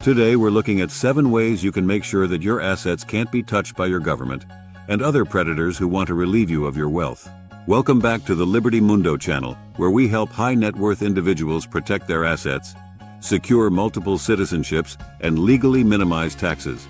Today we're looking at 7 ways you can make sure that your assets can't be touched by your government and other predators who want to relieve you of your wealth. Welcome back to the Liberty Mundo channel, where we help high net worth individuals protect their assets, secure multiple citizenships, and legally minimize taxes.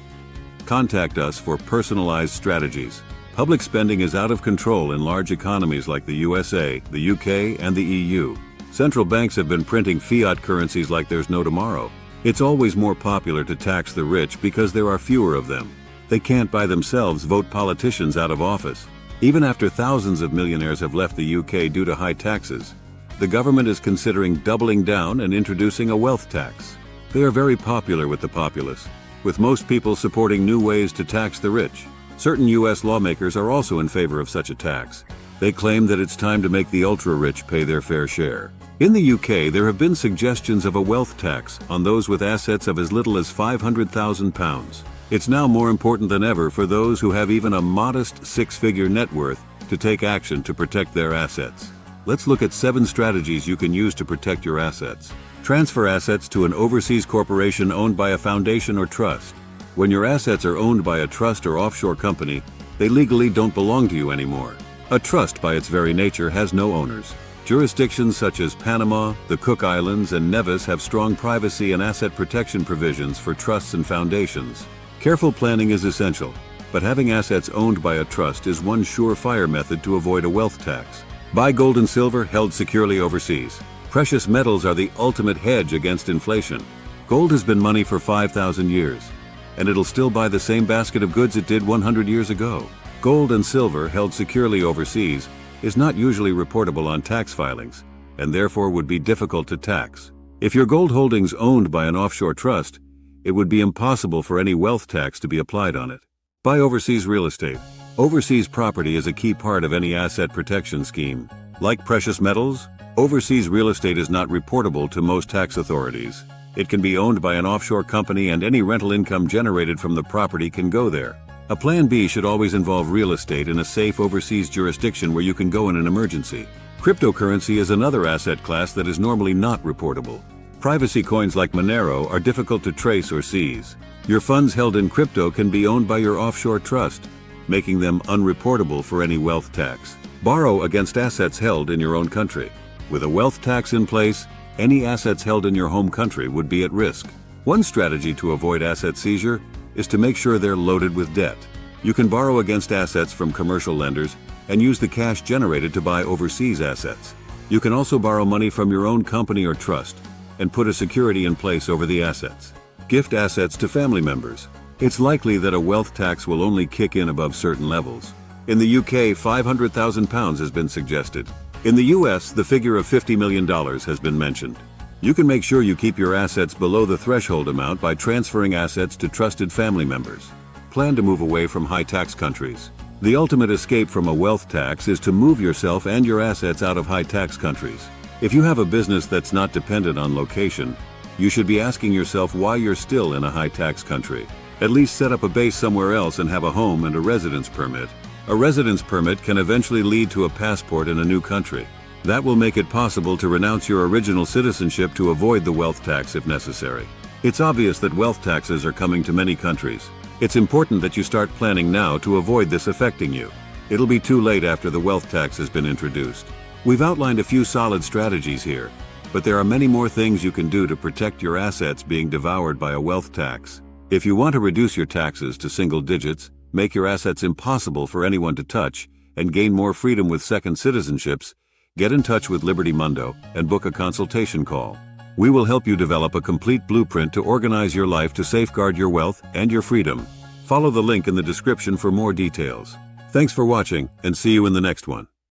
Contact us for personalized strategies. Public spending is out of control in large economies like the USA, the UK, and the EU. Central banks have been printing fiat currencies like there's no tomorrow. It's always more popular to tax the rich because there are fewer of them. They can't by themselves vote politicians out of office. Even after thousands of millionaires have left the UK due to high taxes, the government is considering doubling down and introducing a wealth tax. They are very popular with the populace, with most people supporting new ways to tax the rich. Certain US lawmakers are also in favor of such a tax. They claim that it's time to make the ultra-rich pay their fair share. In the UK, there have been suggestions of a wealth tax on those with assets of as little as £500,000. It's now more important than ever for those who have even a modest 6-figure net worth to take action to protect their assets. Let's look at 7 strategies you can use to protect your assets. Transfer assets to an overseas corporation owned by a foundation or trust. When your assets are owned by a trust or offshore company, they legally don't belong to you anymore. A trust, by its very nature, has no owners. Jurisdictions such as Panama, the Cook Islands, and Nevis have strong privacy and asset protection provisions for trusts and foundations. Careful planning is essential, but having assets owned by a trust is one surefire method to avoid a wealth tax. Buy gold and silver held securely overseas. Precious metals are the ultimate hedge against inflation. Gold has been money for 5,000 years, and it'll still buy the same basket of goods it did 100 years ago. Gold and silver held securely overseas is not usually reportable on tax filings, and therefore would be difficult to tax. If your gold holdings owned by an offshore trust, it would be impossible for any wealth tax to be applied on it. Buy overseas real estate. Overseas property is a key part of any asset protection scheme. Like precious metals, overseas real estate is not reportable to most tax authorities. It can be owned by an offshore company, and any rental income generated from the property can go there. A plan B should always involve real estate in a safe overseas jurisdiction where you can go in an emergency. Cryptocurrency is another asset class that is normally not reportable. Privacy coins like Monero are difficult to trace or seize. Your funds held in crypto can be owned by your offshore trust, making them unreportable for any wealth tax. Borrow against assets held in your own country. With a wealth tax in place, any assets held in your home country would be at risk. One strategy to avoid asset seizure is to make sure they're loaded with debt. You can borrow against assets from commercial lenders and use the cash generated to buy overseas assets. You can also borrow money from your own company or trust and put a security in place over the assets. Gift assets to family members. It's likely that a wealth tax will only kick in above certain levels. In the UK, £500,000 has been suggested. In the US, the figure of $50 million has been mentioned. You can make sure you keep your assets below the threshold amount by transferring assets to trusted family members. Plan to move away from high tax countries. The ultimate escape from a wealth tax is to move yourself and your assets out of high tax countries. If you have a business that's not dependent on location, you should be asking yourself why you're still in a high tax country. At least set up a base somewhere else and have a home and a residence permit. A residence permit can eventually lead to a passport in a new country. That will make it possible to renounce your original citizenship to avoid the wealth tax if necessary. It's obvious that wealth taxes are coming to many countries. It's important that you start planning now to avoid this affecting you. It'll be too late after the wealth tax has been introduced. We've outlined a few solid strategies here, but there are many more things you can do to protect your assets being devoured by a wealth tax. If you want to reduce your taxes to single digits, make your assets impossible for anyone to touch, and gain more freedom with second citizenships, get in touch with Liberty Mundo and book a consultation call. We will help you develop a complete blueprint to organize your life to safeguard your wealth and your freedom. Follow the link in the description for more details. Thanks for watching, and see you in the next one.